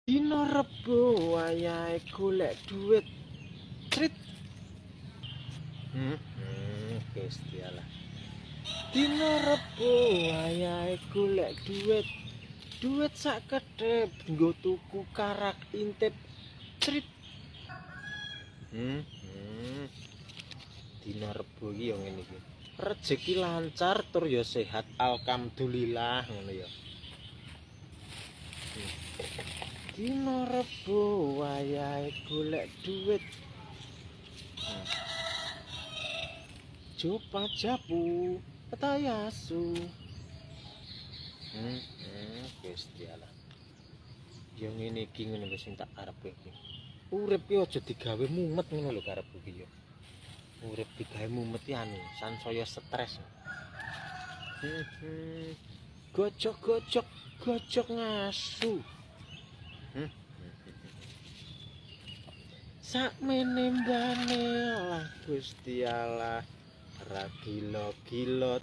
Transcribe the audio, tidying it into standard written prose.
Dino Rebo wayahe golek duit trit. Gusti Allah. Dino Rebo wayahe golek duit sak kedhep nggo tuku karak intip trit. Dino Rebo iki ya ngene iki. Rezeki lancar tur ya sehat, alhamdulillah ngono ya. Dino Rebo wayahe golek duit. Jopa japu petayasu. Gusti Allah. Ya ngene iki ngono lho sing tak arepe iki. Urip iki aja digawe mumet ngono lho karepku iki ya. Urip digawe mumet iki anu, sansaya stres. Gojok ngasu. Sakmene mbane lah Gusti Allah, ra gila-gila